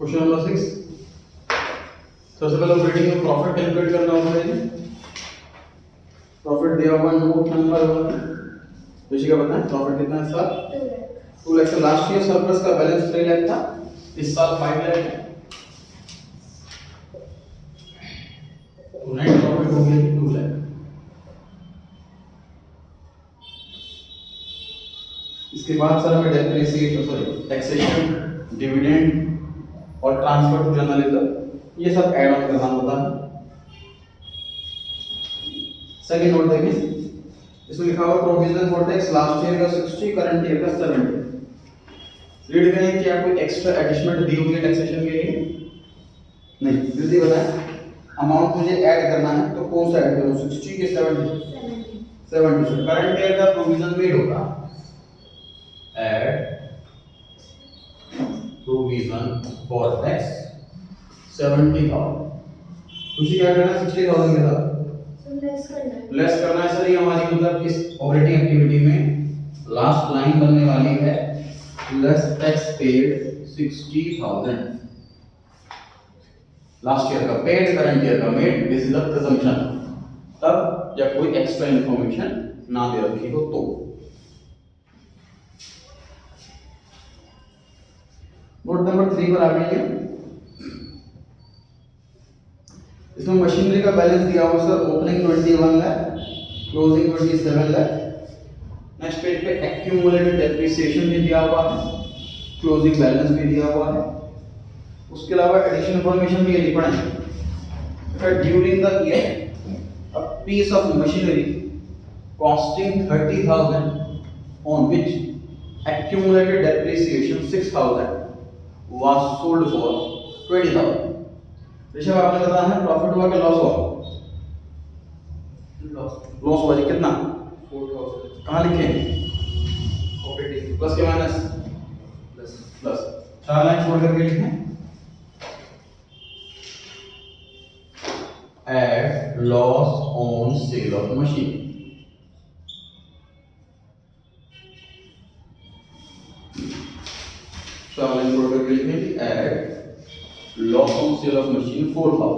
Question number 6, सबसे पहले operating में प्रॉफिट कैलकुलेट करना होगा है। प्रॉफिट दिया हुआ नोट नंबर 1, ऋषि का बताएं प्रॉफिट कितना है sir? 2 lakh. Last year surplus का बैलेंस 3 लाख था, इस साल 5 लाख है, तो नेट प्रॉफिट हो गया 2 लाख। इसके बाद सर हमें डेप्रिसिएशन, सॉरी टैक्सेशन, डिविडेंड और ट्रांसफर टू जर्नलिज्म ये सब ऐड ऑन करना होता है। सेकंड नोट देखिए, इसमें लिखा हुआ provision for tax last year का 60, करंट ईयर का 70। रीड करें क्या कोई एक्स्ट्रा एडजस्टमेंट दी हुई है टैक्सेशन के लिए? नहीं। जल्दी बताएं अमाउंट मुझे ऐड करना है तो कौन सा ऐड करूं, 60 के 70? 70। करंट ईयर का प्रोविजन मेड होगा, ऐड प्रोविजन फॉर टैक्स 70,000। उसी क्या करना है 60,000 के साथ लेस करना है सर। ये हमारी मतलब इस ऑपरेटिंग एक्टिविटी में लास्ट लाइन बनने वाली है, less tax paid 60,000। Last year का पेड, करंट ईयर का made, this is the presumption. तब जब कोई एक्स्ट्रा इंफॉर्मेशन ना दे रखी हो तो। नोट नंबर 3 पर आ गई है। इसमें मशीनरी का बैलेंस दिया हुआ sir, opening 21 lakh, closing 27 lakh. Next page पे एक्यूमुलेटेड डेप्रिसिएशन भी दिया हुआ है, क्लोजिंग बैलेंस भी दिया हुआ है। उसके अलावा एडिशनल इंफॉर्मेशन भी ये लिखना है, during the year a piece of machinery costing 30,000 on which accumulated depreciation 6,000 was sold for 20,000। Rishabh आपने बताया है प्रॉफिट हुआ कि लॉस हुआ? लॉस हुआ जी, कितना? 4,000। कहाँ लिखे? ऑपरेटिंग प्लस के माइनस प्लस 4 लाइन छोड़ करके लिखें, add loss on sale of machine. Add loss on sale of machine 4,000।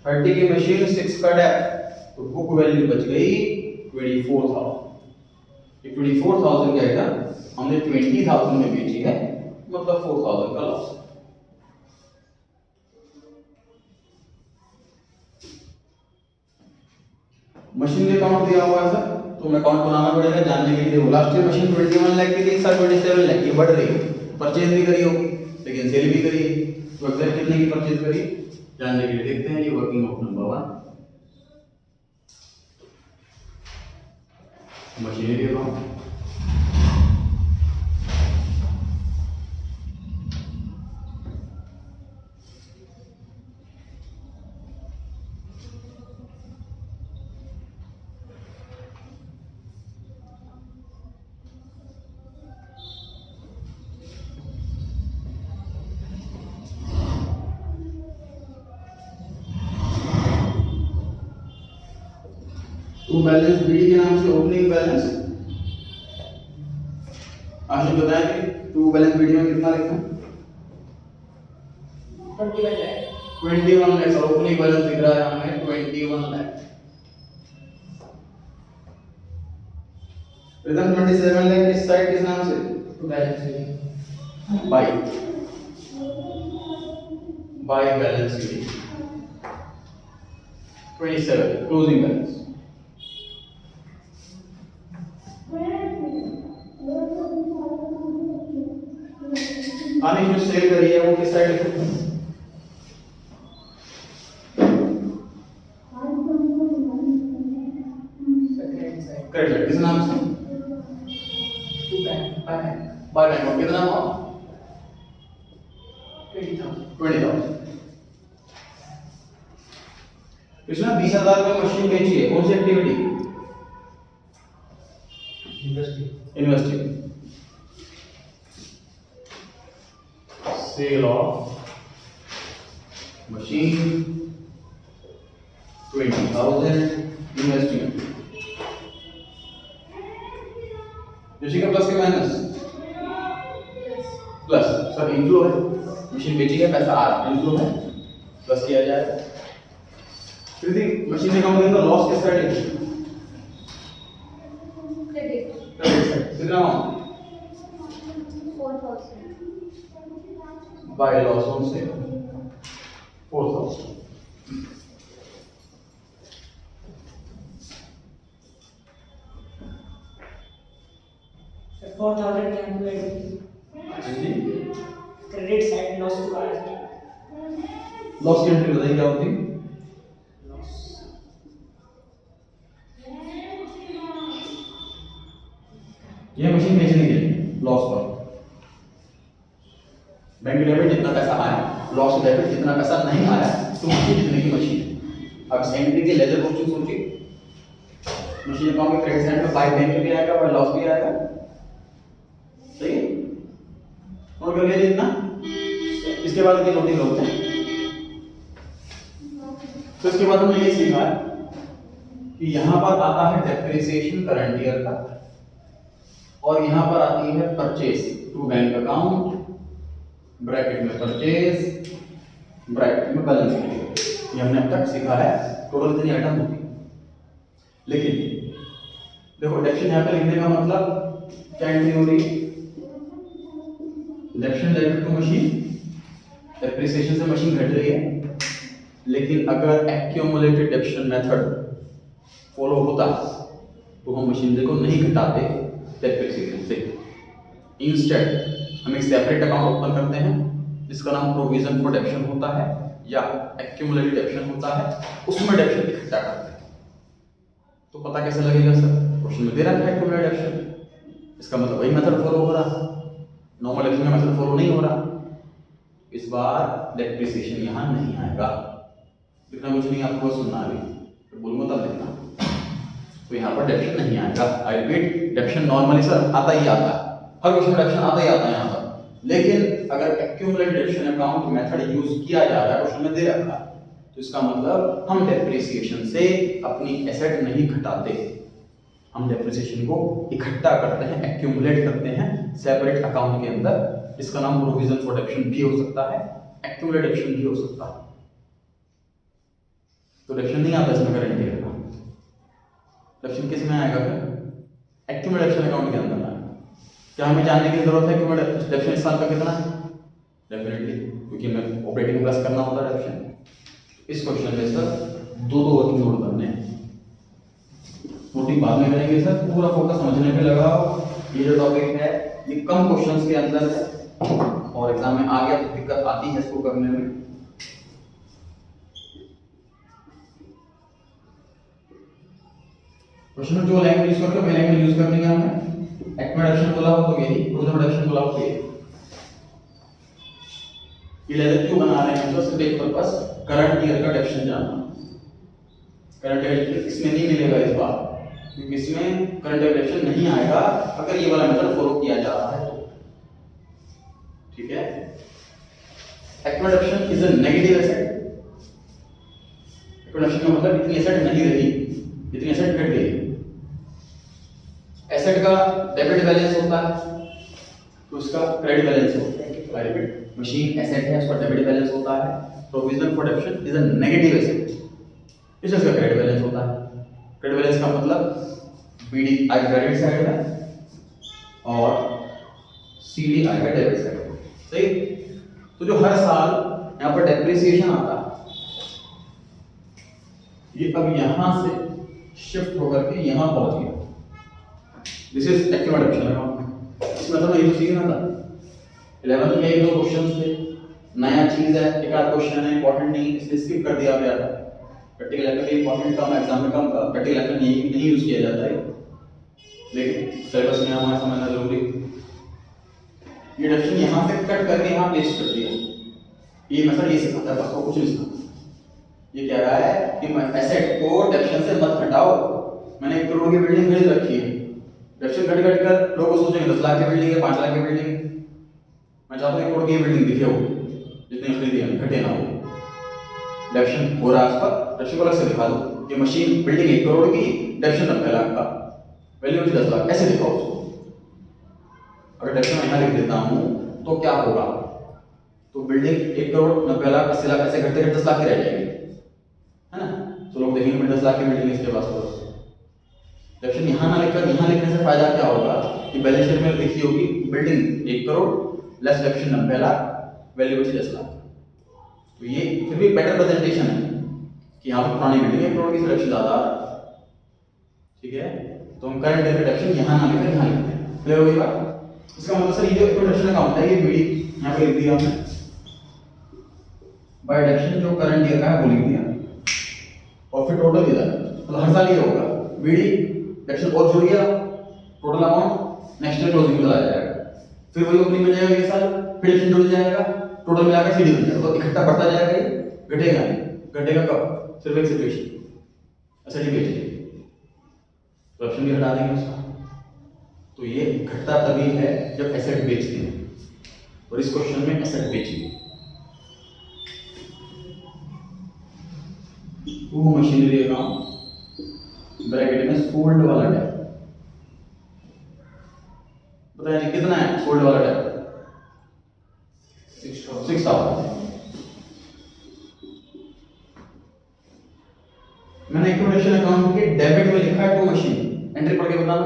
30 की मशीन 6 का डेप, तो बुक वैल्यू बच गई 24,000। ये 24,000 क्या आएगा, हमने 20,000 में बेची है, मतलब 4,000 का लॉस। मशीन के अकाउंट दिया हुआ है सर, तो मैं अकाउंट बनाना पड़ेगा जानने के लिए। लास्ट ईयर मशीन 21 लाख की थी, सर 27 लाख की बढ़ रही है। परचेज भी करी होगी लेकिन सेल भी करी है, तो एग्जैक्ट कितने की परचेज करी जानने के लिए देखते हैं। ये working note number 1, machinery account. To balance BD के नाम से ओपनिंग बैलेंस। आपने बताया कि टू बैलेंस बीडी में कितना लिखा? 21 लाख। ओपनिंग बैलेंस दिख रहा है हमें 21 लाख। रिटर्न 27 लाख किस साइड, किस नाम से? To balance by balance BD 27 closing balance. आने जो सेल करी है वो किस साइड लिखो? करेक्ट, किस नाम से? By bank. कितना हुआ? 20,000। इसमें 20,000 का मशीन बेची है, कौन सी activity? Investing. Sale of machine 20,000, investing. ऋषि का प्लस के माइनस? प्लस। सर इनफ्लो है, मशीन बेची है, पैसा आ रहा है, इनफ्लो में प्लस किया जाएगा। फिर यदि मशीन अकाउंट के अंदर लॉस किस साइड है? Credit side. कितना amount? 4000 by loss on sale 4000। So 4000 calculated. Credit side loss to RSP. Loss की एंट्री बताइए क्या होती है? Loss. ये मशीन बेचने के लिए लॉस पर बैंक डेबिट जितना पैसा आया, लॉस डेबिट जितना पैसा नहीं आया, तो मशीन कितने की मशीन। अब एंट्री के लेजर क्वेश्चन सोचिए, मशीन अकाउंट के क्रेडिट साइड में बाय बैंक भी आएगा, बाय लॉस भी आएगा, सही है? और कर लिया इतना। इसके बाद की नोटिंग होते हैं। तो इसके बाद हमने ये सीखा कि यहां पर आता है डेप्रिसिएशन करंट ईयर का, और यहां पर आती है purchase to bank account, bracket में परचेज, ब्रैकेट में बैलेंस शीट। ये हमने अब तक सीखा है। टोटल इतनी आइटम होती है। लेकिन देखो डेप्शन यहां पे लिखने का मतलब क्या एंट्री हो रही है? Depreciation debit to machine, depreciation से मशीन घट रही है। लेकिन अगर एक्यूमुलेटेड डेप्शन मेथड फॉलो होता तो हम मशीनरी को नहीं घटाते डेप्रिसिएशन से। इंस्टेड हम एक सेपरेट अकाउंट ओपन करते हैं जिसका नाम प्रोविजन फॉर डेप्शन होता है या एक्यूमुलेटेड डेप्शन होता है, उसमें डेप्शन इकट्ठा करते हैं। तो पता कैसे लगेगा सर? क्वेश्चन में दे रखा है एक्यूमुलेटेड डेप्शन, इसका मतलब वही मेथड फॉलो हो रहा है, नॉर्मल डेप्शन का मेथड फॉलो नहीं हो रहा। इस बार डेप्रिसिएशन यहाँ नहीं आएगा। इतना कुछ नहीं आपको सुनना अभी, तो बोलूंगा तब लिखना। तो यहाँ पर डेप्शन नहीं आएगा। आई रिपीट, डेप्शन नॉर्मली सर आता ही आता है, हर क्वेश्चन में डेप्शन आता ही आता है यहाँ पर। लेकिन अगर एक्यूमुलेटेड डेप्शन अकाउंट मेथड यूज किया जा रहा है, क्वेश्चन में दे रखा है, तो इसका मतलब हम डेप्रिसिएशन से अपनी एसेट नहीं घटाते, हम डेप्रिसिएशन को इकट्ठा करते हैं, एक्यूमुलेट करते हैं सेपरेट अकाउंट के अंदर, जिसका नाम प्रोविजन फॉर डेप्शन भी हो सकता है, एक्यूमुलेटेड डेप्शन भी हो सकता है। तो डेप्शन नहीं आता इसमें करंट ईयर का। डेप्शन किस में आएगा फिर? एक्यूमुलेटेड डेप्शन अकाउंट के अंदर आएगा। क्या हमें जानने की जरूरत है कि डेप्शन इस साल का कितना है? डेफिनेटली, क्योंकि हमें ऑपरेटिंग प्लस करना होता है डेप्शन। इस क्वेश्चन में सर दो वर्किंग नोट करने हैं, नोटिंग बाद में करेंगे सर। पूरा फोकस समझने पे लगाओ। ये जो टॉपिक है ये कम क्वेश्चंस के अंदर है और एग्जाम में आ गया तो दिक्कत आती है इसको करने में। क्वेश्चन में जो लैंग्वेज यूज करते हो, मैं लैंग्वेज यूज करनी है हमें। एक्यूमुलेशन बोला हो तो यही, प्रोविजन डेप्शन बोला हो तो ये लेजर क्यों बना रहे हैं? तो सिर्फ एक पर्पस, करंट ईयर का डेप्शन जानना। करंट ईयर इसमें नहीं मिलेगा इस बार, क्योंकि इसमें करंट ईयर डेप्शन नहीं आएगा अगर ये वाला मेथड फॉलो किया जा रहा है तो। ठीक है? Accumulation is a negative asset. Accumulation का मतलब इतनी एसेट नहीं रही, इतनी एसेट घट गई। एसेट का डेबिट बैलेंस होता है तो उसका क्रेडिट बैलेंस होता है। आई रिपीट, मशीन एसेट है, उसका डेबिट बैलेंस होता है। Provision for डेप्शन is a negative asset, इसलिए इसका क्रेडिट बैलेंस होता है। क्रेडिट बैलेंस का मतलब बीडी आएगा क्रेडिट साइड में और सीडी आएगा डेबिट साइड में। सही? तो जो हर साल यहाँ पर डेप्रिसिएशन आता है, ये अब यहाँ से शिफ्ट होकर के यहाँ पहुंच गया। This is accumulated डेप्शन account. इसमें तो ये तो सीखना था। 11th में एक दो क्वेश्चंस थे, नया चीज है, एक आध क्वेश्चन है इंपॉर्टेंट नहीं, इसलिए स्किप कर दिया गया था। प्रैक्टिकल लेवल में इंपॉर्टेंट कम, एग्जाम में कम, प्रैक्टिकल लेवल में नहीं यूज किया जाता है, लेकिन सिलेबस में हमारा समझना जरूरी। ये डेप्शन यहाँ से कट करके यहाँ पेस्ट कर दिया। ये मतलब ये सिखाता है, बस और कुछ नहीं सिखाता। ये कह रहा है कि एसेट को डेप्शन से मत घटाओ। मैंने 1 करोड़ की बिल्डिंग खरीद रखी है, डेप्शन घट घट कर लोग सोचेंगे 10 लाख की बिल्डिंग है, 5 लाख की बिल्डिंग। मैं चाहता हूँ 1 करोड़ की बिल्डिंग दिखे हो, जितनी खरीदी है घटे ना हो। डेप्शन हो रहा है उस पर, डेप्शन को अलग से दिखा दो। ये मशीन बिल्डिंग 1 करोड़ की, डेप्शन 90 लाख का, वैल्यू होती 10 लाख, ऐसे दिखाओ उसको। अगर डेप्शन मैं यहाँ लिख देता हूँ तो क्या होगा? तो बिल्डिंग 1,90,00,000 80 लाख ऐसे घटते घटते 10 लाख की रह जाएगी, है ना। तो लोग देखेंगे 10 लाख की बिल्डिंग इसके पास तो डेप्शन यहाँ ना लिखकर यहाँ लिखने से फायदा क्या होगा कि बैलेंस शीट में लिखी होगी building 1 crore less डेप्शन 90 lakh, value बची 10 लाख। तो ये फिर भी बेटर प्रेजेंटेशन है कि यहाँ पर पुरानी बिल्डिंग 1 करोड़ की सिलेक्शन ज़्यादा आ रहा है, ठीक है। तो हम करंट डेप्शन यहाँ ना लिखकर यहाँ लिखते हैं, क्लियर होगी बात। इसका मतलब सर ये जो इंट्रोडक्शन अकाउंट है ये बीडी यहाँ पे लिख दिया हमने, बाय डेप्शन जो करंट ईयर का है वो लिख दिया, और फिर टोटल इधर मतलब हर साल ये होगा बीडी डेप्शन और जुड़ गया, total amount next year closing में चला जाएगा, फिर वही ओपनिंग में जाएगा ये साल, फिर डेप्शन जुड़ जाएगा, टोटल मिलाकर सीडी बन जाएगा, तो इकट्ठा बढ़ता जाएगा, ये घटेगा नहीं। घटेगा कब? सिर्फ एक सिचुएशन एसेट बेच के, तो ऑप्शन भी हटा देंगे उसका। तो ये घटता तभी है जब एसेट बेचते हैं, और इस क्वेश्चन में एसेट बेचिए। टू मशीनरी अकाउंट ब्रैकेट में सोल्ड वाला डेट, बताइए कितना है सोल्ड वाला डेट? 6,000। मैंने एक्यूमुलेशन अकाउंट के डेबिट में लिखा है टू मशीन, एंट्री पढ़ के बताना।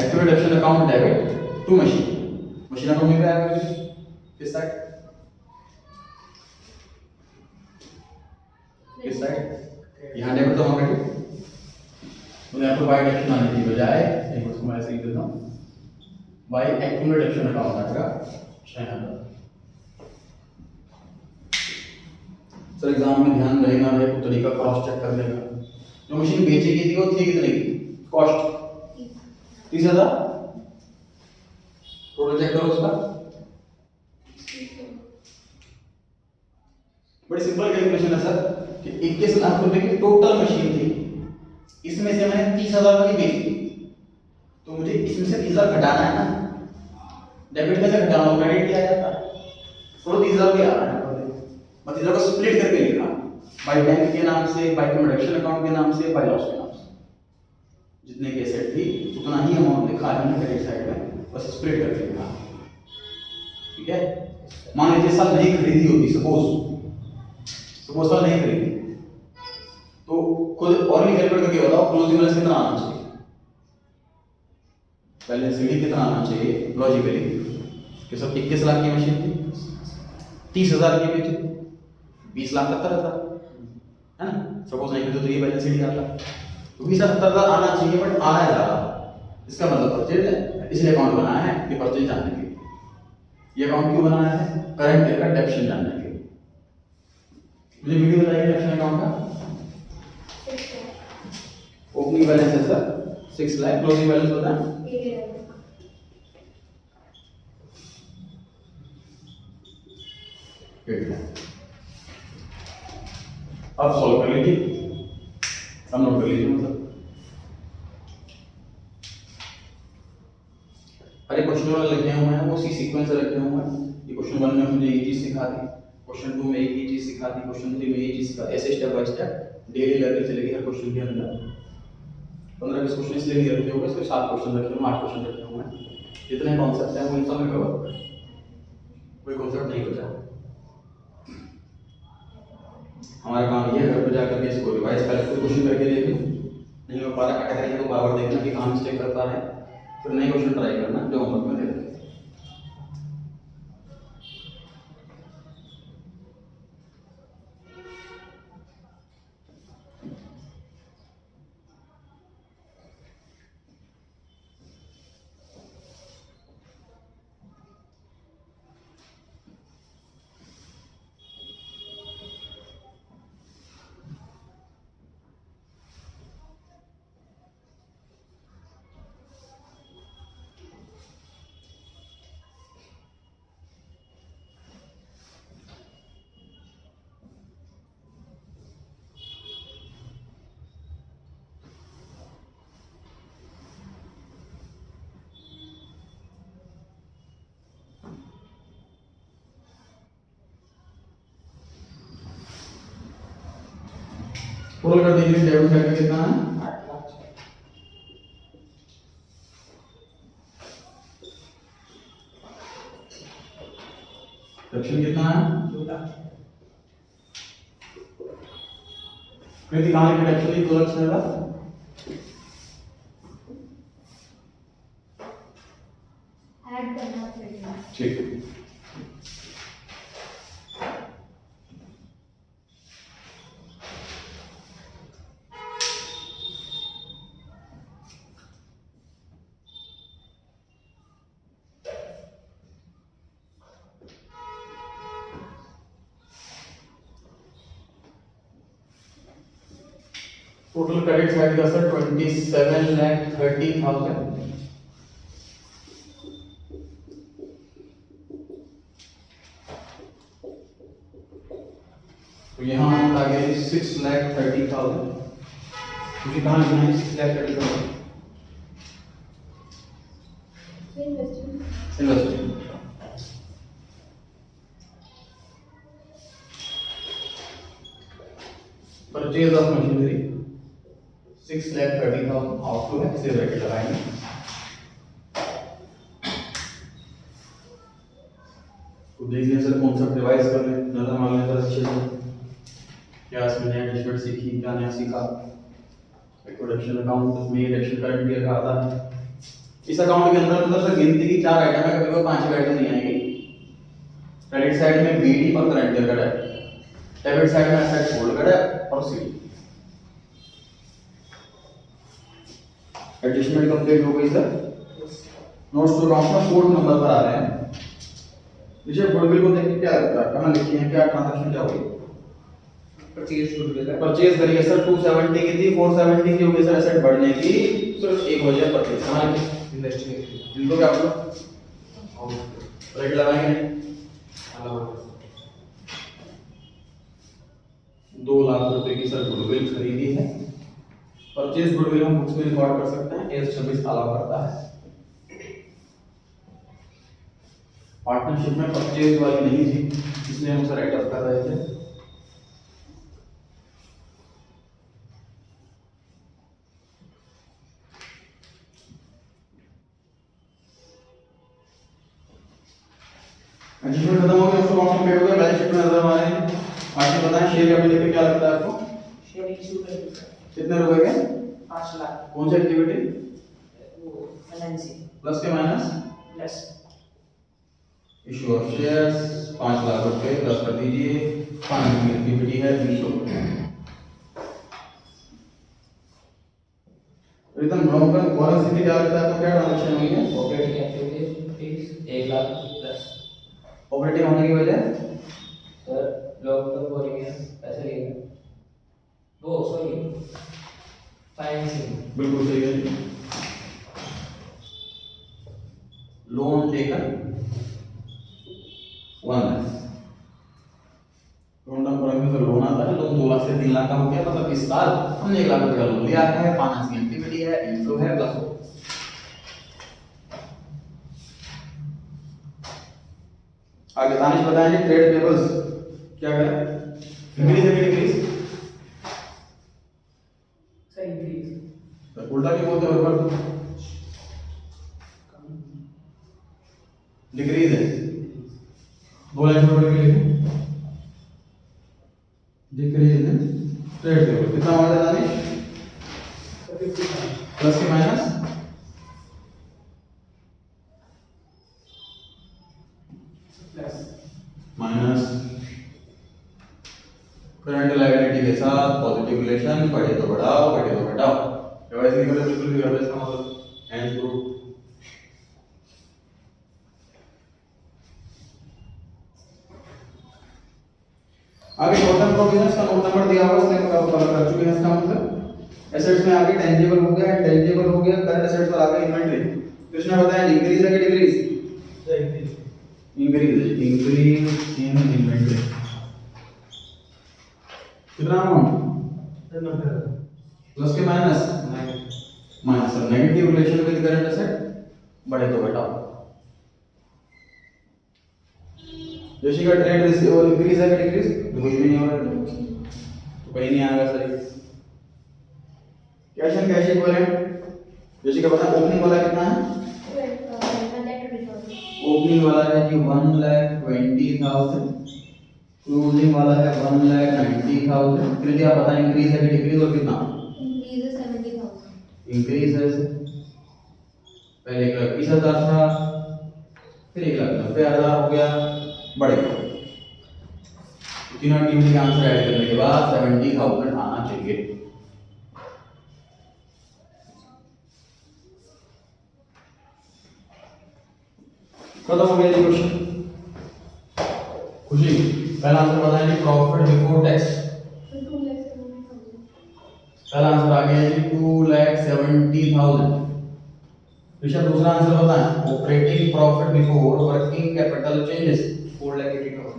Accumulation account debit to machine, machine account में आएगा किस साइड? किस साइड? यहाँ डेबिट तो वहाँ क्रेडिट, तो यहाँ पर बाय डेबिट आने की बजाय एक उसको मैं ऐसे लिख देता हूँ, बाय एक्यूमुलेशन अकाउंट आएगा 6,000। सर एग्जाम में ध्यान रहे ना रहे तो तरीका क्रॉस चेक करने का, जो मशीन बेचेगी थी वो थी कितने की कॉस्ट? 30,000। टोटल चेक करो उसका, बड़ी सिंपल कैलकुलेशन है सर कि 21 लाख रुपए की टोटल मशीन थी, इसमें से मैंने 30,000 की बेची, तो मुझे इसमें से 30,000 घटाना है ना, डेबिट में से घटाना हो क्रेडिट किया जाता है, तो 30,000 भी आ रहा है, मैं 30,000 को स्प्लिट करके लिखा, बाय बैंक के नाम से, बाय कमर्शियल अकाउंट के नाम से, बाय लॉस के नाम से, जितने की एसेट थी उतना ही अमाउंट लिखा है मैंने क्रेडिट साइड में, बस स्प्लिट करके लिखा, ठीक है। मान लीजिए साल नहीं खरीदी होती, सपोज साल नहीं खरीदी, तो खुद और भी कैलकुलेट करके बताओ क्लोजिंग बैलेंस कितना आना चाहिए, बैलेंस शीट कितना आना चाहिए लॉजिकली, कि सब 21 लाख की मशीन थी, 30,000 की बेची, 20 लाख 70,000, है ना। सपोज नहीं खरीदो तो ये बैलेंस शीट आता, तो 20,70,000 आना चाहिए, बट आ रहा है ज़्यादा, इसका मतलब परचेज है, इसलिए अकाउंट बनाया है कि परचेज जानने के लिए। ये अकाउंट क्यों बनाया है? करंट ईयर का डेप्शन जानने के लिए। मुझे वीडियो बताइए डेप्शन अकाउंट का। ओपनिंग बैलेंस है सर 6 लाख, क्लोजिंग बैलेंस होता है 8 लाख। अब सॉल्व कर लीजिए, अब नोट कर लीजिए, मतलब अरे क्वेश्चन वाला लिखे हुए हैं वो उसी सीक्वेंस से रखे हुए हैं, ये क्वेश्चन 1 में मुझे ये चीज सिखा दी, क्वेश्चन 2 में एक ही चीज सिखा दी, क्वेश्चन 3 में ये चीज सिखा दी, ऐसे step by step daily learning चलेगी हर क्वेश्चन के अंदर। 15-20 क्वेश्चन इसलिए नहीं रखे होंगे, सिर्फ 7 क्वेश्चन रखे हुए हैं, 8 क्वेश्चन रखे हुए हैं, जितने कॉन्सेप्ट हैं वो इन सब में कवर होगा, कोई कॉन्सेप्ट नहीं बचा। हमारा काम ये है घर पे जाकर के इसको रिवाइज करके क्वेश्चन करके देखें, नहीं हो पा रहा कैटेगरी को बार बार देखना कि कहाँ मिस्टेक करता है, फिर नए क्वेश्चन ट्राई करना जो होमवर्क में दे रहे हैं। टोटल कर दीजिए, डेबिट साइड में कितना है 8 लाख। प्रोडक्शन कितना है? 2 लाख क्योंकि कहाँ लिखा एक्चुअली 2 लाख 6 हज़ार? ऐड करना पड़ेगा। ठीक है। टोटल क्रेडिट साइड का सर 27,30,000। तो यहाँ आ गया 6,30,000। मुझे कहाँ लिखना है 6,30,000? Investment. Purchase of machinery 6,30,000 off to है, इसे ब्रैकेट लगाएंगे। तो देख लें सर कॉन्सेप्ट रिवाइज कर लें, नजर मार लें सर अच्छे से क्या इसमें नया डिस्कट सीखी, क्या नया सीखा। प्रोडक्शन अकाउंट में रिडक्शन करंट भी रखा था। इस अकाउंट के अंदर मतलब सर गिनती की 4 आइटम है, कभी 5 आइटम नहीं आएगी। क्रेडिट साइड में बीडी और करंट डेबिट है, डेबिट साइड में एसेट होल्ड है और सीडी। एडजस्टमेंट कंप्लीट हो गई सर। नोट्स टू अकाउंट में 4 नंबर पर आ रहे हैं। मुझे गुडविल को देख के क्या लगता है, कहां लिखी है, क्या ट्रांजैक्शन क्या हुई? परचेज गुडविल है। परचेज करी है सर 270 की थी, 470 की होगी सर एसेट बढ़ने की, सिर्फ एक वजह परचेज। कहां लिखी? इन्वेस्टमेंट इनको क्या बोलो ब्रैकेट लगाएंगे नहीं। 2 लाख रुपए की सर गुडविल खरीदी है। परचेज गुडविल हम बुक्स में रिकॉर्ड कर सकते हैं, एस 26 अलाउ करता है। पार्टनरशिप में परचेज वाली नहीं थी, इसलिए हम सर राइट ऑफ कर रहे थे। एडजस्टमेंट खत्म हो गया, उसको अकाउंट में पेड हो गया, बैलेंस शीट में नजर आ रहे हैं। आगे बताएं शेयर कैपिटल पे क्या लगता है आपको? शेयर इशू कर कितने रुपए के? 5 लाख कौन सी एक्टिविटी? वो फाइनेंसिंग प्लस के minus? Plus issue of shares 5 lakh रुपए प्लस कर दीजिए। फाइनेंसिंग एक्टिविटी है 20 रुपए। रिटर्न ब्रोकर बोनस स्थिति क्या लगता है आपको, क्या ट्रांजैक्शन हुई है? Operating activity fees 1 lakh plus. Operating होने की वजह? सर लोग तो बोलेंगे पैसे लिए वो सॉरी फाइनेंसिंग। बिल्कुल सही है। Loan taken 1 lakh. Loan term में तो लोन आता है, लोन 2 लाख से 3 लाख का हो गया, मतलब इस साल हमने 1 लाख रुपए का लोन लिया है। फाइनेंसिंग एक्टिविटी है, इनफ्लो है, प्लस हो। आगे दानिश बताएंगे ट्रेड पेबल्स क्या है, इंक्रीज है कि डिक्रीज? सर इंक्रीज तो उल्टा क्यों बोलते हो ऊपर? डिक्रीज है। 2 लाख रुपए के लिए डिक्रीज है ट्रेड पेबल। कितना हो गया दानिश? सर 50 प्लस के minus? Plus minus current liability के साथ पॉजिटिव रिलेशन, बढ़े तो बढ़ाओ घटे तो घटाओ। रिवाइज नहीं करते बिल्कुल भी, कर इसका मतलब एंड प्रूफ। आगे शॉर्ट टर्म प्रोविजंस का नोट नंबर दिया हुआ है, इसलिए हम कवर कर चुके हैं। इसका मतलब एसेट्स में आगे टेंजिबल हो गया, इंटेंजिबल हो गया, करंट एसेट्स पर आगे इन्वेंटरी। तो इसने बताया इंक्रीज है कि डिक्रीज? Increase in inventory. कितना अमाउंट? प्लस के minus? Minus. Negative relation with current asset, बढ़े तो घटाओ। जोशी का ट्रेड रिसीवेबल इंक्रीज है कि डिक्रीज? कुछ भी नहीं हो रहा है, तो कहीं नहीं आएगा sir. Cash and cash equivalent Joshi का पता ओपनिंग वाला कितना है? ओपनिंग वाला है जी 1,20,000, क्लोजिंग वाला है 1,90,000। फिर जी आप बताएं इंक्रीज है कि डिक्रीज और कितना? Increase is 70,000. इंक्रीज है पहले 1,20,000 था, फिर 1,90,000 हो गया, बढ़ गया। तीनों एक्टिविटी का आंसर ऐड करने के बाद 70,000 आना चाहिए। खत्म हो गया जी क्वेश्चन। खुशी पहला आंसर बताएंगे प्रॉफिट बिफोर टैक्स। 2,70,000. पहला आंसर आ गया जी 2,70,000। ऋषभ दूसरा आंसर बताएं operating profit before working capital changes 4,80,000।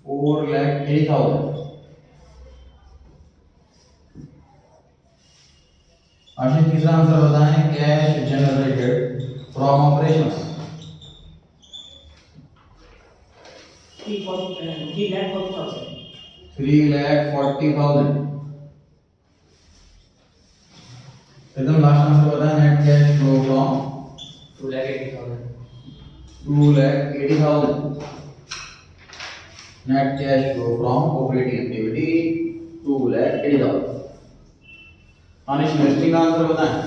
4,80,000। आशीष तीसरा आंसर बताएं कैश जनरेटेड फ्रॉम ऑपरेशंस। 3,40,000. 3,40,000। एकदम लास्ट आंसर बताएं net cash flow from 2,80,000. 2,80,000। Net cash flow from operating activity 2,80,000। Anish investing का आंसर बताएं।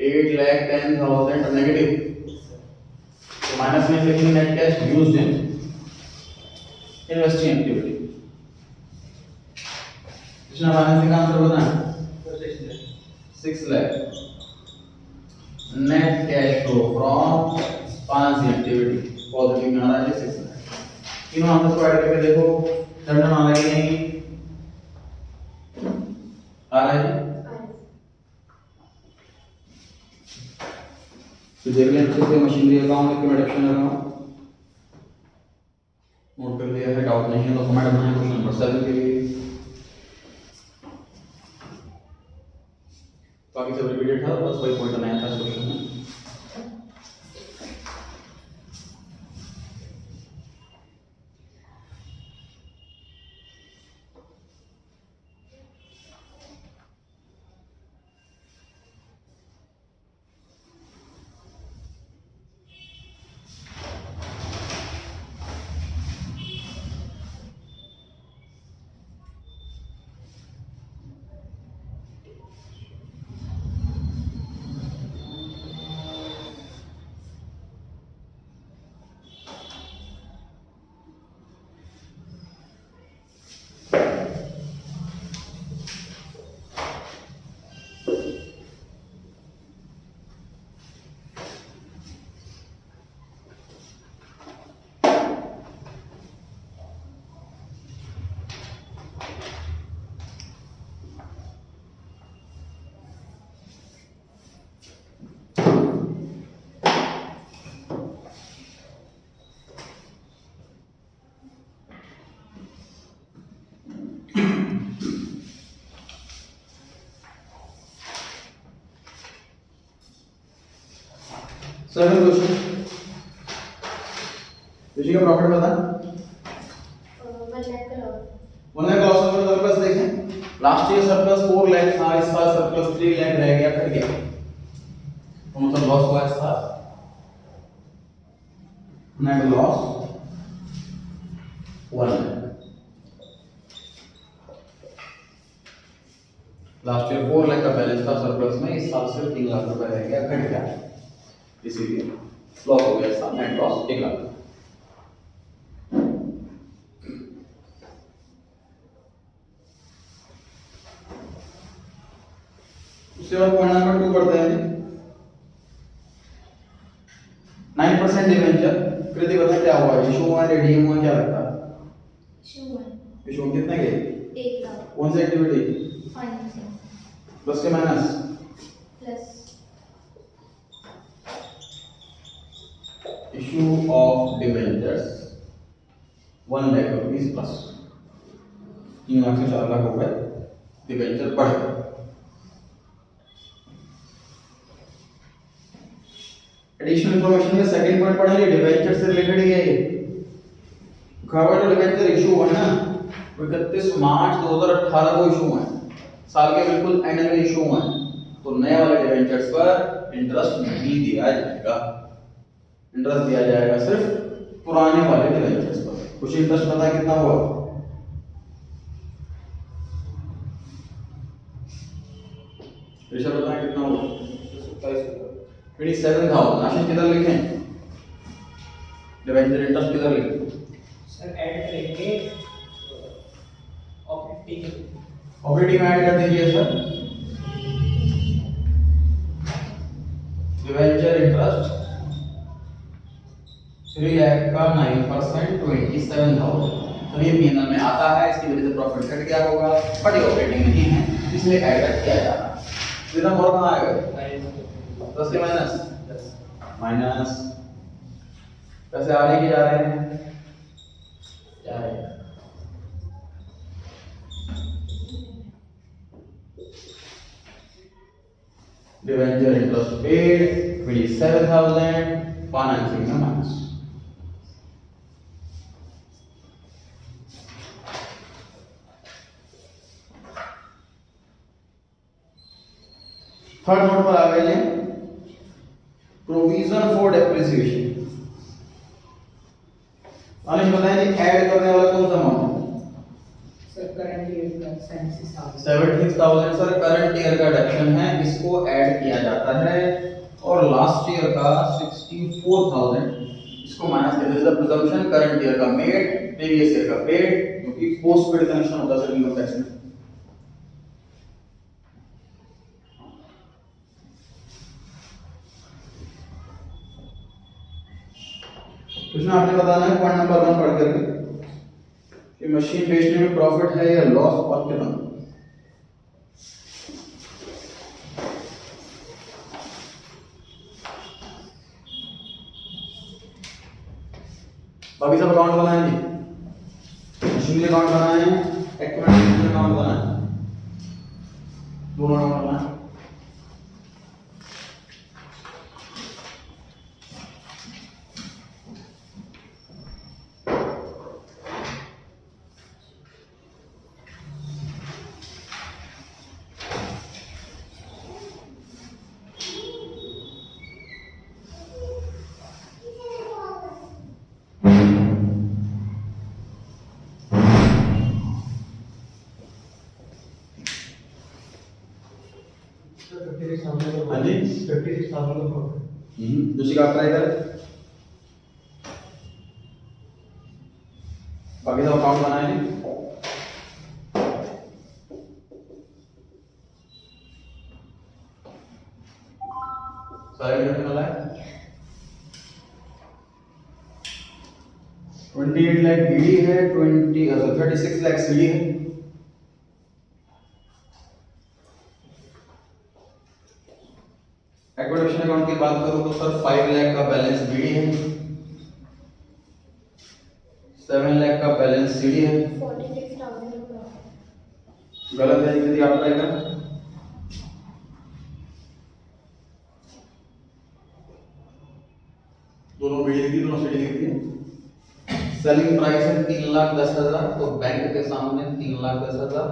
8,10,000 नेगेटिव, तो माइनस में लिखेंगे net cash used in investing activity. Krishna financing का आंसर बताएं। 6 lakh net cash flow from financing activity positive में आ रहा है 6 लाख। तीनों आंसर को ऐड करके देखो टर्न आ रहा है कि नहीं आ रहा है जी? तो देख लें अच्छे से मशीनरी अकाउंट एक रिडक्शन अकाउंट नोट कर लिया है, डाउट नहीं है तो कमेंट बनाएं क्वेश्चन नंबर 7 के लिए। बाकी सब रिपीटेड था, बस वही पॉइंट नया था क्वेश्चन में। सेवन क्वेश्चन ऋषि का प्रॉफिट बता। 1 lakh का लॉस. 1 लाख लॉस में सरप्लस देखें, लास्ट ईयर सरप्लस 4 लाख था, इस साल सरप्लस 3 लाख रह गया, घट गया, तो मतलब लॉस हुआ इस साल। Net loss 1 lakh. Last year 4 lakh का बैलेंस था सरप्लस में, इस साल सिर्फ 3 लाख रुपए रह गया, घट गया, इसीलिए लॉस हो गया इस साल। Net loss 1 lakh. उसके बाद पॉइंट नंबर 2 पढ़ते हैं। 9% डिवेंचर कृति बता क्या हुआ, इशू हुआ, रिडीम हुआ, क्या लगता है? Issue 1. इशू कितने के? 1 lakh. कौन सी एक्टिविटी? Financing. प्लस के minus? Plus. Issue of debentures 1 lakh rupees plus 3 lakh से 4 लाख हो गए, डिवेंचर बढ़ गए। एडिशनल इंफॉर्मेशन में सेकंड पॉइंट पढ़ेंगे, डिवेंचर से रिलेटेड ही है ये। कहा हुआ तो डिवेंचर इशू हुआ ना, 31 मार्च 2018 को इशू है, साल के बिल्कुल एंड में इशू है, तो नए वाले डिबेंचर्स पर इंटरेस्ट नहीं दिया जाएगा। इंटरेस्ट दिया जाएगा सिर्फ पुराने वाले डिबेंचर्स पर। कुछ इंटरेस्ट पता है कितना हुआ? ऋषभ पता है कितना हुआ? 27,000। आशीष किधर लिखें? डिबेंचर इंटरेस्ट किधर लिखें? सर ऐड करेंगे ऑपरेटिंग में ऐड कर दीजिए सर। डिबेंचर इंटरेस्ट 3 लाख का 9% 27,000। तो ये पीएनएल में आता है, इसकी वजह से प्रॉफिट कट गया होगा, बट ये ऑपरेटिंग नहीं है, इसलिए ऐड कर किया जा रहा है। इतना और कहाँ आएगा? 10 के माइनस पैसे आ रहे कि जा रहे हैं? जा रहे हैं। डिबेंचर इंटरेस्ट पेड 27,000, फाइनेंसिंग में माइनस। थर्ड नोट पर आ गए प्रोविजन फॉर डेप्रिसिएशन। आनिश बताएं जी ऐड करने वाला कौन सा अमाउंट है? सर करंट ईयर का 76,000 सर करंट ईयर का डिडक्शन है, इसको ऐड किया जाता है, और लास्ट ईयर का 64,000 इसको माइनस कर देते हैं। प्रिजम्पशन करंट ईयर का मेड, प्रीवियस ईयर का पेड, क्योंकि पोस्ट पेड कनेक्शन होता है सर इनकम टैक्स में। कुछ ना आपने बताना है पॉइंट नंबर 1 पढ़ करके कि मशीन बेचने में प्रॉफिट है या लॉस और कितना। बाकी सब अकाउंट बनाए जी, मशीन अकाउंट बनाए, इक्विपमेंट अकाउंट बनाए, दोनों अकाउंट बनाए। हाँ जी 56,000 का प्रॉफिट। दूसरी का ट्राई करें। बाकी सब अकाउंट बनाए जी। सारे कितने वाला है? 28 लाख बीडी है, 36 लाख सीडी है। एक्विजिशन अकाउंट की बात करूं तो सर 5 लाख का बैलेंस बीडी है, 7 लाख का बैलेंस सीडी है। 46,000 प्रॉफिट। गलत है यदि आप ट्राई करें। दोनों बीडी लिखी, दोनों सीडी लिखी है। सेलिंग प्राइस है 3,10,000, तो बैंक के सामने 3,10,000।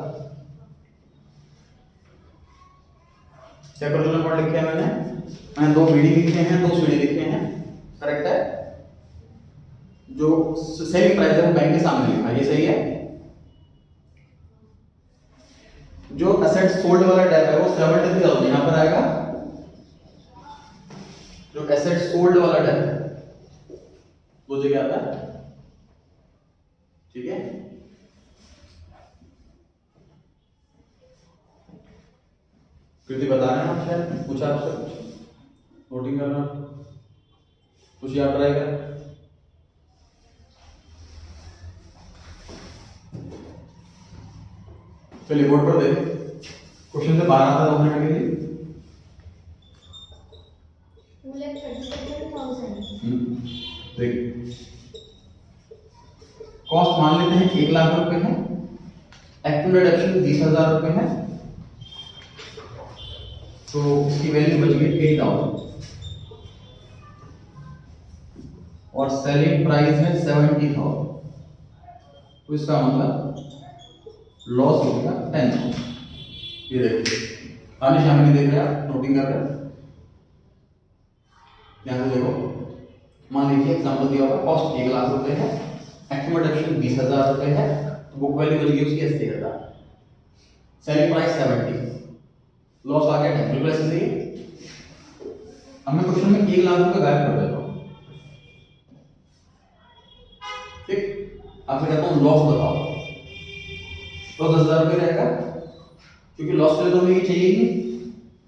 कैपिटल नंबर लिखे हैं मैंने 2 बीडी लिखे हैं, 2 सीडी लिखे हैं, करेक्ट है। जो सेलिंग प्राइस है वो बैंक के सामने लिखा है, ये सही है। जो असेट सोल्ड वाला टैब है वो 73,000 यहां पर आएगा। जो एसेट सोल्ड वाला टैब है वो जगह आता है, ठीक है। कृति बता रहे हैं आप, शायद पूछा आपसे कुछ नोटिंग करना, कुछ याद ट्राई करें। चलिए बोर्ड पर देखें, क्वेश्चन से 12 था 2 मिनट के लिए। 2,37,000। देखिए कॉस्ट मान लेते हैं 1 लाख रुपए है, एक्चुअल डिडक्शन 20,000 रुपए है, तो इसकी वैल्यू बच गई 8,000 और सेलिंग प्राइस है 70,000। तो इसका मतलब लॉस हो गया 10,000। ये देखिए आने शामिल नहीं देख रहे आप, नोटिंग कर रहे हैं। यहाँ से देखो, मान लीजिए एग्जाम्पल दिया हुआ कॉस्ट 1,00,000 रुपए है, एक्यूमुलेशन 20,000 रुपए है, तो बुक वैल्यू बच गई उसकी 80,000, सेलिंग प्राइस 70, लॉस आ गया 10। बिल्कुल ऐसे सही है। अब मैं क्वेश्चन में 1,00,000 रुपए गायब कर देता हूँ, ठीक। आपसे कहता हूँ लॉस बताओ, तो 10,000 रुपये रहेगा, क्योंकि लॉस के लिए तो हमें ये चाहिए ही नहीं।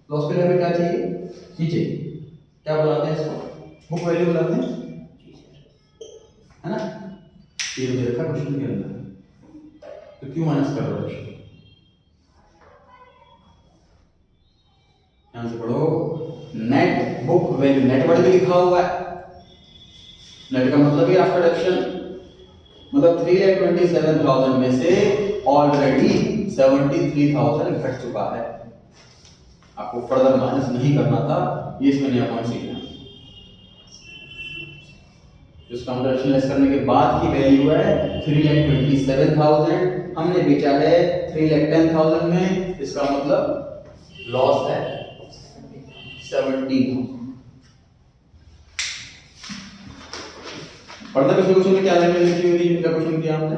लॉस के लिए हमें क्या चाहिए, ये चाहिए। क्या बुलाते हैं इसको, बुक वैल्यू बुलाते हैं, है ना। ये मुझे रखा क्वेश्चन के अंदर, तो क्यों माइनस कर रहे हो, ध्यान से पढ़ो। Net book value, net word भी लिखा हुआ है, नेट का मतलब ही आफ्टर डिडक्शन, मतलब 3,27,000 में से ऑलरेडी 73,000 घट चुका है। आपको फर्दर माइनस नहीं करना था, ये इसमें नया पॉइंट सीखना। इसका डिडक्शन लेस करने के बाद की वैल्यू है 3,27,000, हमने बेचा है 3,10,000 में, इसका मतलब लॉस है 17,000। फर्दर पिछले क्वेश्चन में क्या लैंग्वेज लिखी हुई थी, इनका क्वेश्चन किया हमने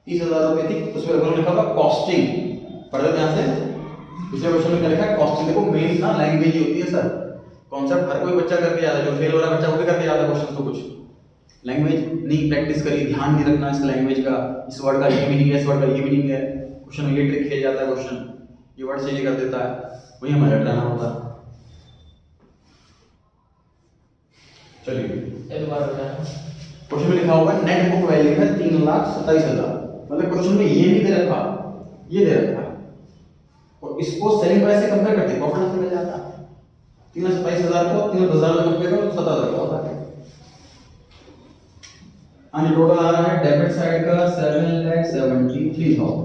30,000 रुपए थी, उसमें उन्होंने लिखा था कॉस्टिंग। फर्दर ध्यान से, पिछले क्वेश्चन में क्या लिखा है, कॉस्टिंग। देखो मेन ना लैंग्वेज ही होती है सर, कॉन्सेप्ट हर कोई बच्चा करके जाता है, जो फेल हो रहा है बच्चा वो भी करके जाता है क्वेश्चन, तो कुछ लैंग्वेज नहीं प्रैक्टिस करी, ध्यान नहीं रखना इस लैंग्वेज का, इस वर्ड का ये मीनिंग है, इस वर्ड का ये मीनिंग है, क्वेश्चन ये ट्रिक खेल जाता है, क्वेश्चन ये वर्ड से ये कर देता है, वही हमारा रहना होता है। चलिए एक बार बताना। क्वेश्चन में लिखा होगा नेट बुक वैल्यू है 3,27,000, मतलब क्वेश्चन में ये नहीं दे रखा, ये दे रखा, और इसको सेलिंग प्राइस से कंपेयर करते प्रॉफिट से मिल जाता। 3,27,000 को 3,000 में कंपेयर करो तो 7,000 का होता है। हाँ जी, टोटल आ रहा है डेबिट साइड का 7,73,000,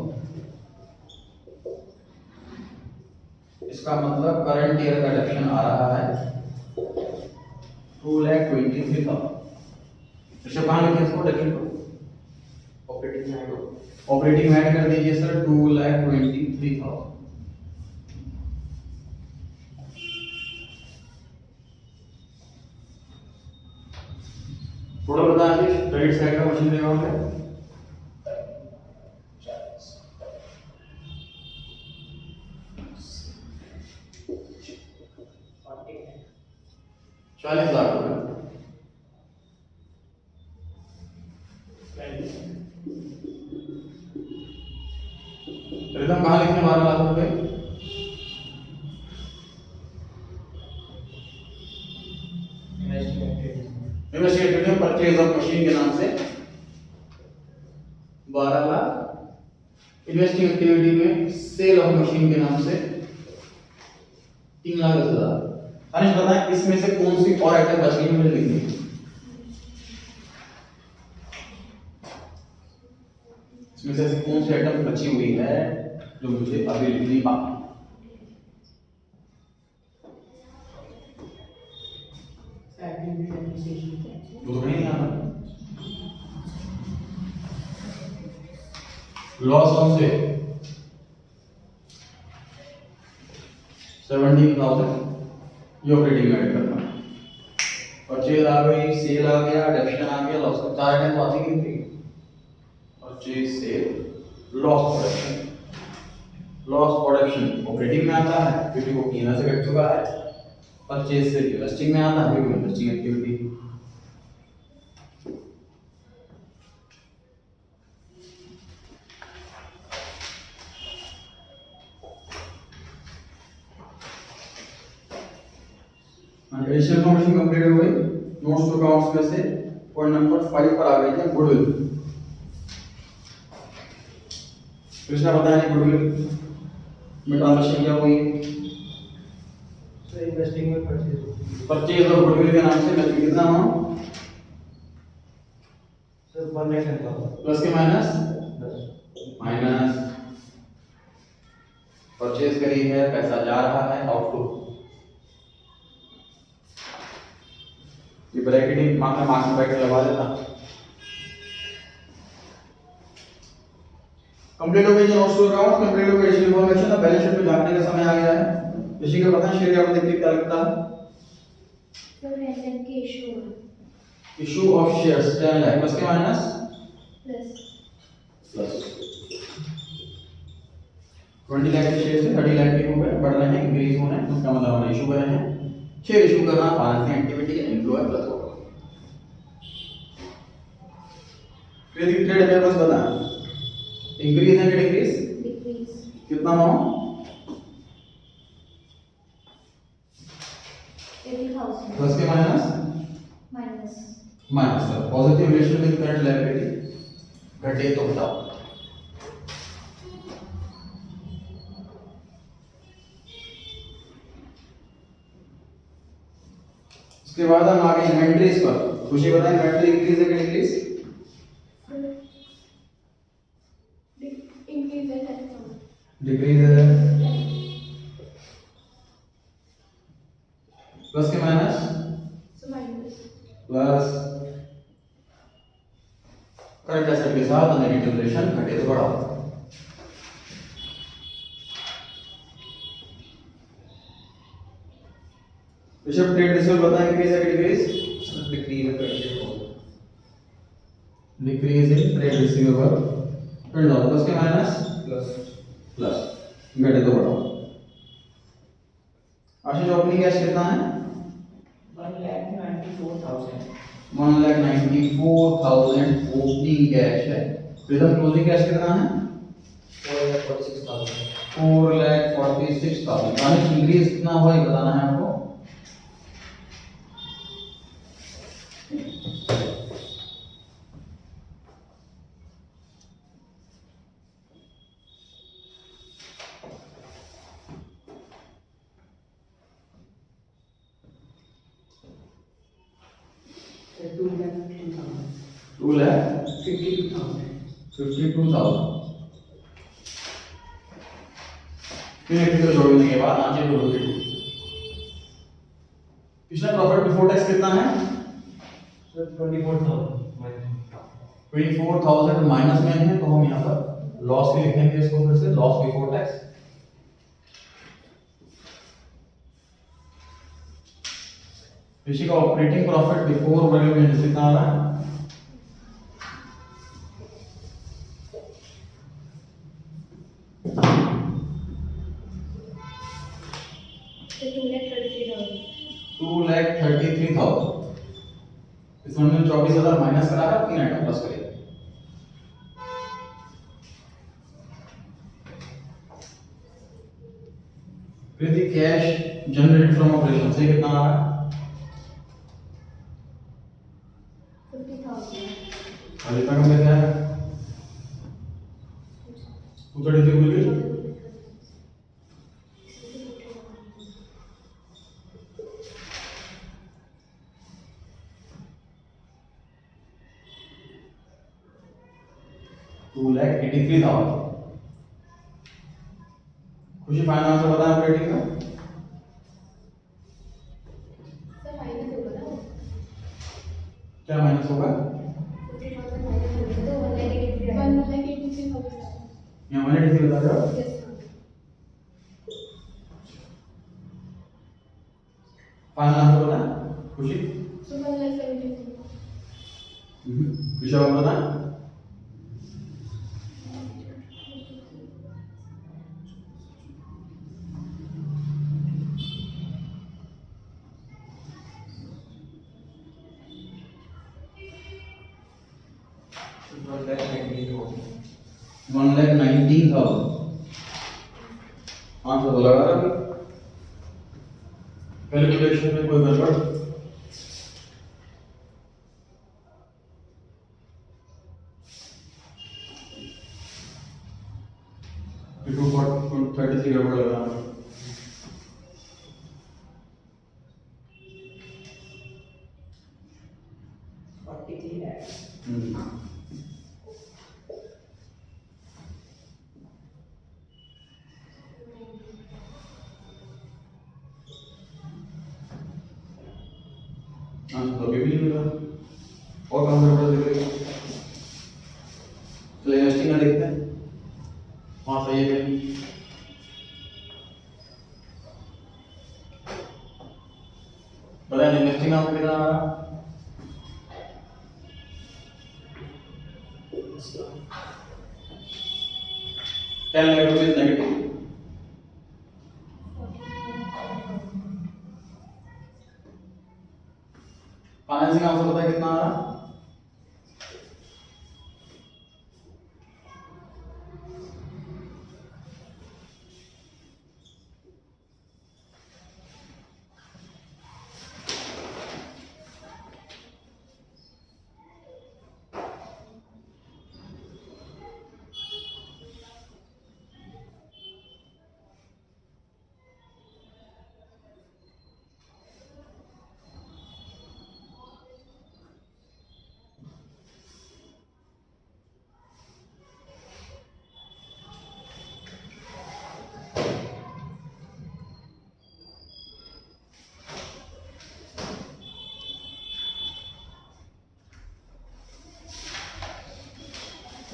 इसका मतलब करंट ईयर का डिडक्शन आ रहा है 2,23,000। ऋषभ कहाँ लिखे इसको, डिडक्शन को ऑपरेटिंग में ऐड कर दीजिए सर 2,23,000। थोड़ा बता दीजिए क्रेडिट साइड का क्वेश्चन देगा हमें। ₹40,00,000। रिदम कहाँ लिखने 12,00,000 रुपए, इन्वेस्टिगेट परचेज ऑफ मशीन के नाम से 12,00,000, इन्वेस्टिंग एक्टिविटी में सेल ऑफ मशीन के नाम से 3,10,000। अनिश बताएं इसमें से कौन सी और आइटम बच गई मुझे लिखनी है, इसमें से ऐसी कौन सी आइटम बची हुई है जो मुझे अभी लिखनी बाकी। वो तो नहीं आना, लॉस कौन से 17,000, ये ऑपरेटिंग में ऐड करना, परचेज आ गई, सेल आ गया, डिडक्शन आ गया, लॉस का 4 आइटम तो आती ही थी, purchase, sale, loss production. Loss production operating में आता है क्योंकि वो पीना से कट चुका है, परचेज से इन्वेस्टिंग में आता है क्योंकि investing activity. Additional information complete हो गई, नोट्स टू अकाउंट्स में से पॉइंट नंबर 5 पर आ गई है गुडविल। कृष्णा बताया नहीं गुडविल में ट्रांजैक्शन क्या हुई, सर इन्वेस्टिंग में परचेज और गुडविल के नाम से मैं कितना हूं सर 1,10,000 प्लस के माइनस माइनस, परचेज करी है, पैसा जा रहा है आउटफ्लो, ये ब्रैकेटिंग मार्क्स ब्रैकेट लगा देता। कंप्लीट हो गई जो नोट्स कर रहा हूँ, कंप्लीट हो गई एडिशनल इन्फॉर्मेशन। अब बैलेंस शीट में झांकने का समय आ गया है। इसी का पता है शेयर आप देखिए क्या लगता है। सर लेन के इशू है issue of shares 10 lakh plus के माइनस प्लस प्लस 20 लाख के शेयर से 30 लाख के हो गए, बढ़ रहे हैं, इंक्रीज हो रहे हैं, उसका मतलब हमने इशू करे हैं। शेयर इशू करना फाइनेंसिंग एक्टिविटी का इनफ्लो है, प्लस होगा। क्रेडिट ट्रेड में बस बता इंक्रीज है कि डिक्रीज, डिक्रीज कितना अमाउंट 80,000 प्लस के minus minus minus sir positive relation with current liability घटे तो बताओ। उसके बाद हम आगे इन्वेंटरीज पर खुशी बताएं, इन्वेंटरी इंक्रीज है कि डिक्रीज, इंक्रीज है 10,000 डिक्रीज है, प्लस के minus so minus plus current asset के साथ नेगेटिव रिलेशन घटे तो बढ़ाओ। ऋषभ ट्रेड रिसीवेबल बताएं इंक्रीज है कि डिक्रीज, डिक्रीज है 20,000 decrease in trade receivable 20,000 plus के माइनस प्लस प्लस घटे तो बढ़ाओ। आशीष ओपनिंग कैश कितना है 1,94,000 1,94,000 ओपनिंग कैश है। प्रीतम क्लोजिंग कैश कितना है 4,46,000 4,46,000। यानी इंक्रीज कितना हुआ ये बताना है आपको। सर 2,52,000 2,52,000 फिर जोड़ने के बाद आंचे को रोटेट। पिछला प्रॉफिट बिफोर टैक्स कितना है सर 24,000 24,000 माइनस में है, तो हम यहाँ पर लॉस भी लिखेंगे इसको, फिर से लॉस बिफोर टैक्स। ऋषि का ऑपरेटिंग प्रॉफिट बिफोर वैल्यू में कितना आ रहा है तो 2,33,000 2,33,000। इसमें हमने 24,000 माइनस करा है, 3 आइटम प्लस करेंगे। फिर दी कैश जनरेटेड फ्रॉम ऑपरेशन से कितना आ रहा है 50,000 अभी तक हमने क्या है 233 बोल के 2,83,000। खुशी फाइनल आंसर बताएं ऑपरेटिंग का। सर माइनस होगा ना क्या माइनस होगा 50,000 माइनस होगा तो 1,83,000 यहाँ 183 बता रहे हो। यस फाइनल आंसर बताएं खुशी। सो 1,70,000 ऋषभ बताएं। $1,19,000 1,19,000 आंसर तो लगा रहा है। कैलकुलेशन में कोई गड़बड़ टू 33 गड़बड़ लग रहा है। हाँ तो अभी भी नहीं मिला और कहाँ गड़बड़ दिख रही है। चलिए इन्वेस्टिंग का देखते हैं। हाँ सही है फिर। बताया इन्वेस्टिंग आपको कितना आ रहा? 10 lakh rupees नेगेटिव। फाइनेंसिंग आपको पता है कितना आ रहा?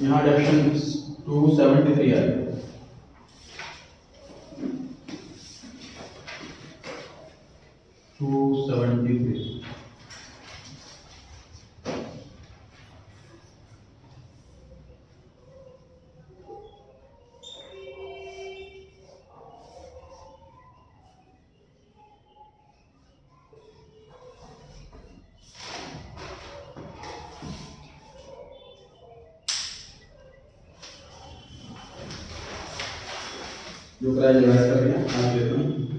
यहाँ डेफिनेशन 273 है। जो प्राइस डिवाइड कर दिया आज देता हूँ।